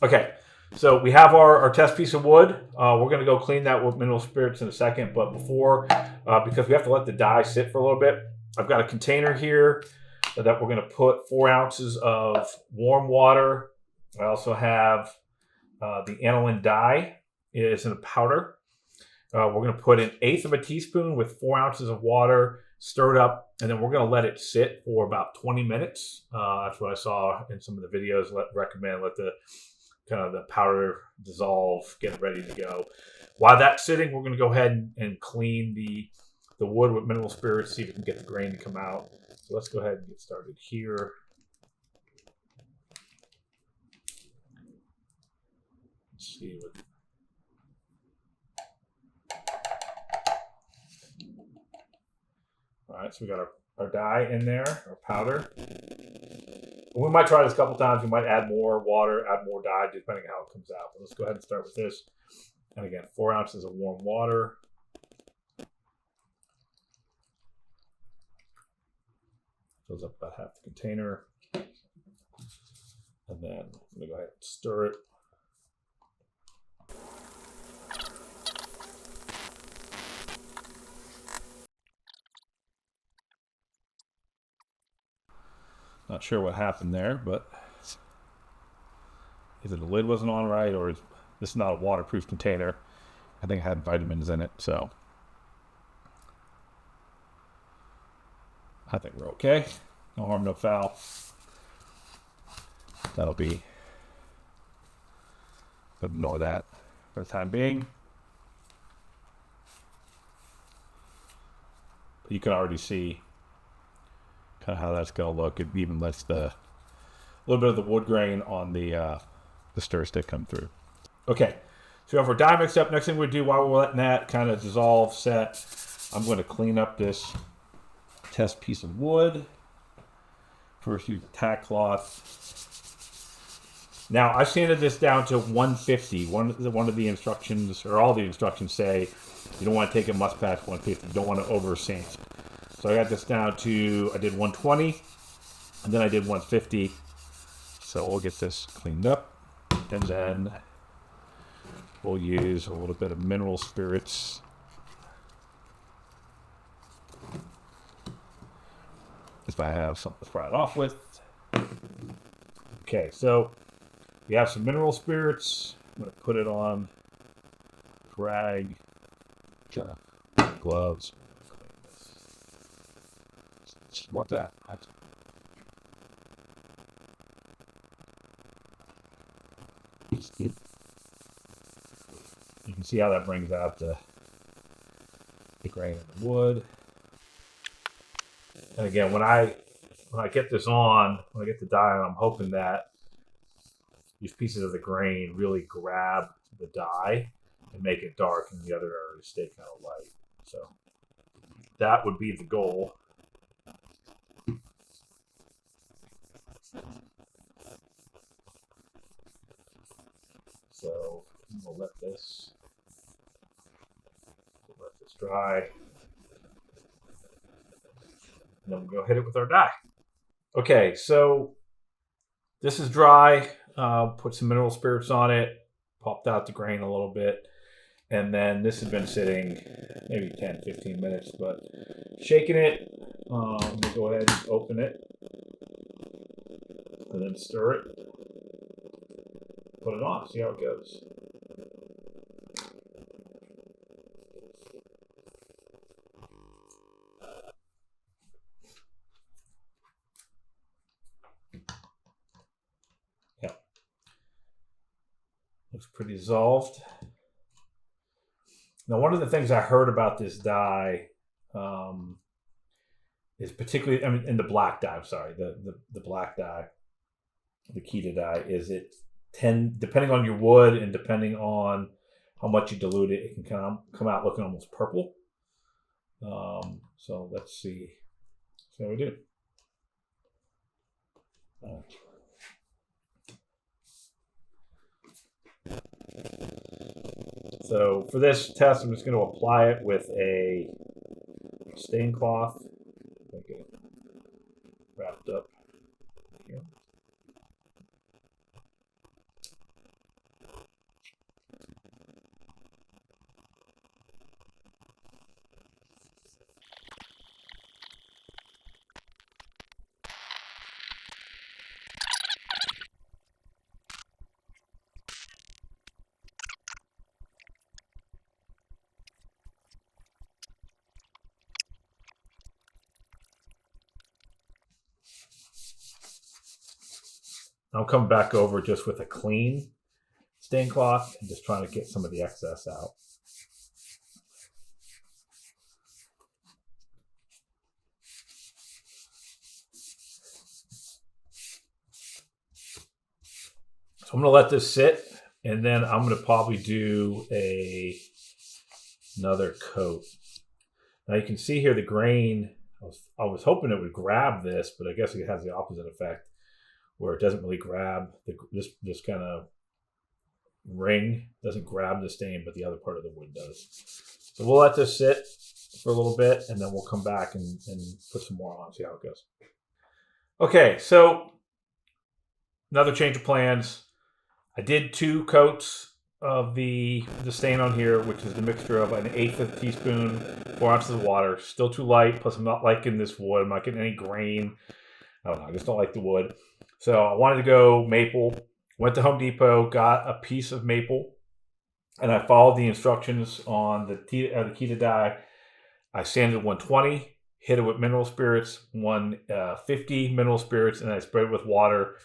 Okay, so we have our test piece of wood. We're going to go clean that with mineral spirits in a second. But before, because we have to let the dye sit for a little bit, I've got a container here that we're going to put 4 ounces of warm water. I also have the aniline dye. It is in a powder. We're going to put 1/8 of a teaspoon with 4 ounces of water, stir it up, and then we're going to let it sit for about 20 minutes. That's what I saw in some of the videos. Recommend let the kind of the powder dissolve, get it ready to go. While that's sitting, we're going to go ahead and clean the wood with mineral spirits, see if we can get the grain to come out. So let's go ahead and get started here. Let's see what. All right, so we got our dye in there, our powder. We might try this a couple times. We might add more water, add more dye, depending on how it comes out. But let's go ahead and start with this. And again, 4 ounces of warm water. Fills up about half the container. And then I'm going to go ahead and stir it. Not sure what happened there, but either the lid wasn't on right or this is not a waterproof container. I think it had vitamins in it, so I think we're okay. No harm, no foul. That'll be, ignore that for the time being. But you can already see kind of how that's going to look. It even lets a little bit of the wood grain on the stir stick come through. Okay, so we have our dye mixed up. Next thing we do while we're letting that kind of dissolve, set, I'm going to clean up this test piece of wood. First, use a tack cloth. Now, I sanded this down to 150. One of the instructions, or all the instructions say, you don't want to take it much past 150. You don't want to over sand. So I got this down to, I did 120, and then I did 150. So we'll get this cleaned up, and then we'll use a little bit of mineral spirits. If I have something to fry it off with. Okay, so we have some mineral spirits. I'm going to put it on rag, gloves. What's that? You can see how that brings out the grain of the wood. And again, when I get this on, when I get the dye on, I'm hoping that these pieces of the grain really grab the dye and make it dark, and the other areas stay kind of light. So that would be the goal. So we'll let this dry. And then we'll go hit it with our dye. Okay, so this is dry. Put some mineral spirits on it. Popped out the grain a little bit. And then this has been sitting maybe 10, 15 minutes. But shaking it, we'll go ahead and open it. And then stir it. Put it on, see how it goes. Yeah. Looks pretty dissolved. Now, one of the things I heard about this dye is particularly, I mean, in the black dye, I'm sorry, the black dye, the key to dye is depending on your wood and depending on how much you dilute it, it can kind of come out looking almost purple. So let's see how we do. So for this test, I'm just going to apply it with a stain cloth. Get it wrapped up here. I'm coming back over just with a clean stain cloth and just trying to get some of the excess out. So I'm going to let this sit, and then I'm going to probably do another coat. Now you can see here the grain, I was hoping it would grab this, but I guess it has the opposite effect where it doesn't really grab this kind of ring doesn't grab the stain, but the other part of the wood does. So we'll let this sit for a little bit, and then we'll come back and put some more on, see how it goes. Okay, so another change of plans. I did 2 coats of the stain on here, which is the mixture of 1/8 of a teaspoon, 4 ounces of water. Still too light, plus I'm not liking this wood. I'm not getting any grain. I don't know, I just don't like the wood. So I wanted to go maple. Went to Home Depot, got a piece of maple, and I followed the instructions on the key to dye. I sanded 120, hit it with mineral spirits, 150 mineral spirits, and I sprayed it with water.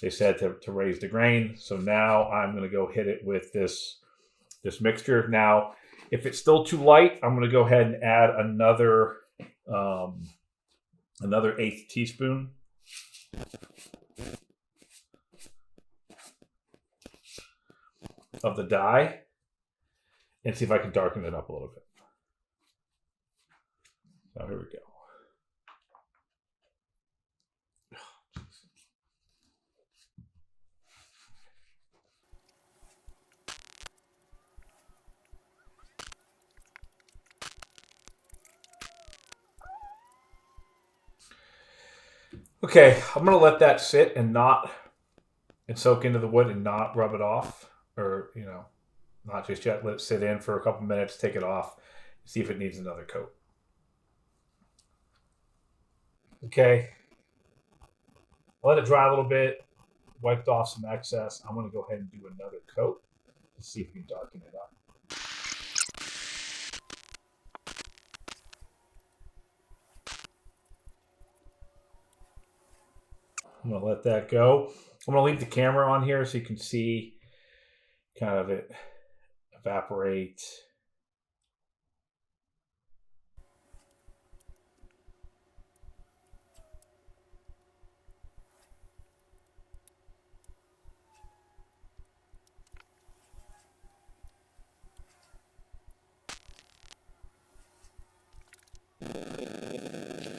They said to raise the grain. So now I'm going to go hit it with this mixture. Now, if it's still too light, I'm going to go ahead and add another 1/8 teaspoon. Of the dye, and see if I can darken it up a little bit. So here we go. Okay, I'm gonna let that sit and soak into the wood and not rub it off, or not just yet. Let it sit in for a couple minutes, take it off, see if it needs another coat. Okay, let it dry a little bit, wiped off some excess. I'm gonna go ahead and do another coat to see if we can darken it up. I'm going to let that go. I'm going to leave the camera on here so you can see kind of it evaporate.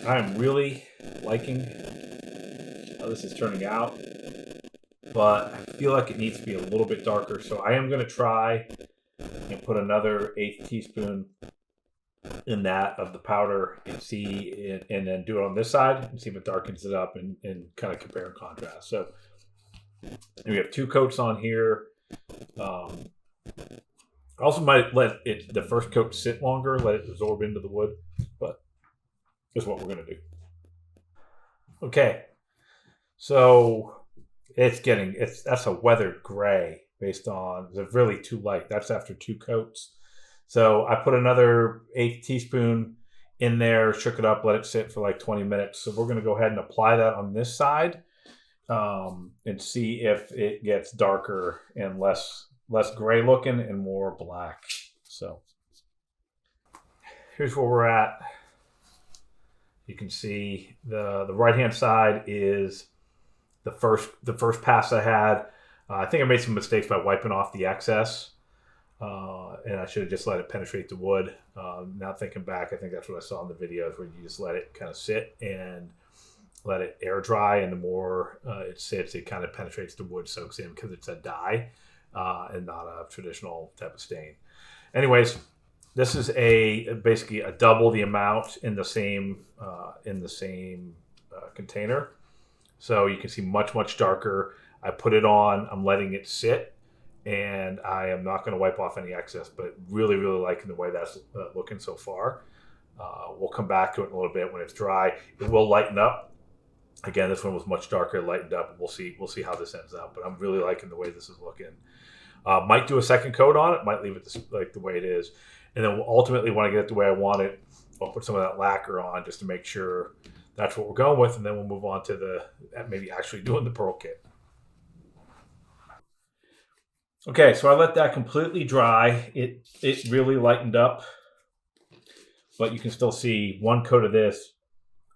I'm really liking how this is turning out, but I feel like it needs to be a little bit darker. So I am going to try and put another 1/8 teaspoon in that of the powder and see, and then do it on this side and see if it darkens it up and kind of compare and contrast. So we have 2 coats on here. I also might let the first coat sit longer, let it absorb into the wood, but is what we're going to do. Okay, so that's a weathered gray based on it's really too light. That's after 2 coats. So I put another 1/8 teaspoon in there, shook it up, let it sit for like 20 minutes. So we're going to go ahead and apply that on this side and see if it gets darker and less gray looking and more black. So here's where we're at. You can see the right hand side is the first pass I had. I think I made some mistakes by wiping off the excess, and I should have just let it penetrate the wood. Now thinking back, I think that's what I saw in the videos where you just let it kind of sit and let it air dry, and the more it sits, it kind of penetrates the wood, soaks in because it's a dye and not a traditional type of stain. Anyways, this is basically a double the amount in the same container. So you can see much darker. I put it on. I'm letting it sit, and I am not going to wipe off any excess. But really liking the way that's looking so far. We'll come back to it in a little bit when it's dry. It will lighten up. Again, this one was much darker, lightened up. We'll see how this ends up. But I'm really liking the way this is looking. Might do a second coat on it. Might leave it like the way it is. And then ultimately, when I get it the way I want it, I'll put some of that lacquer on just to make sure that's what we're going with. And then we'll move on to maybe actually doing the pearl kit. Okay, so I let that completely dry. It really lightened up, but you can still see one coat of this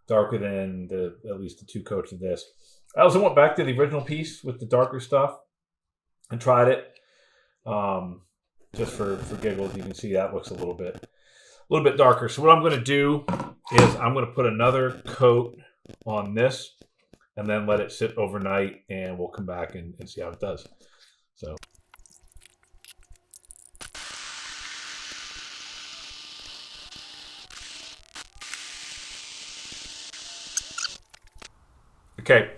darker than at least the two coats of this. I also went back to the original piece with the darker stuff and tried it. Just for giggles, you can see that looks a little bit darker. So what I'm going to do is I'm going to put another coat on this and then let it sit overnight, and we'll come back and see how it does. So. Okay,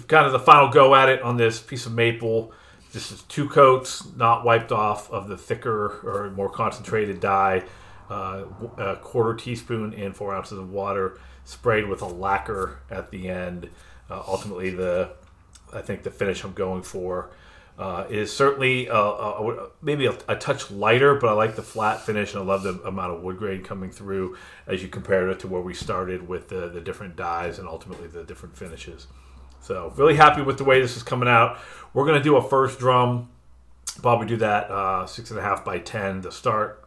kind of the final go at it on this piece of maple. This is 2 coats, not wiped off, of the thicker or more concentrated dye. A quarter teaspoon in 4 ounces of water, sprayed with a lacquer at the end. Ultimately, I think the finish I'm going for is certainly maybe a touch lighter, but I like the flat finish, and I love the amount of wood grain coming through as you compare it to where we started with the different dyes and ultimately the different finishes. So really happy with the way this is coming out. We're going to do a first drum. Probably do that 6.5 by 10 to start.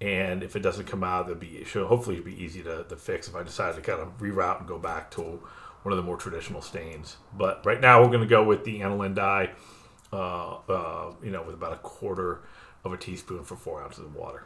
And if it doesn't come out, hopefully it'll be easy to fix if I decide to kind of reroute and go back to one of the more traditional stains. But right now we're going to go with the aniline dye, with about a quarter of a teaspoon for 4 ounces of water.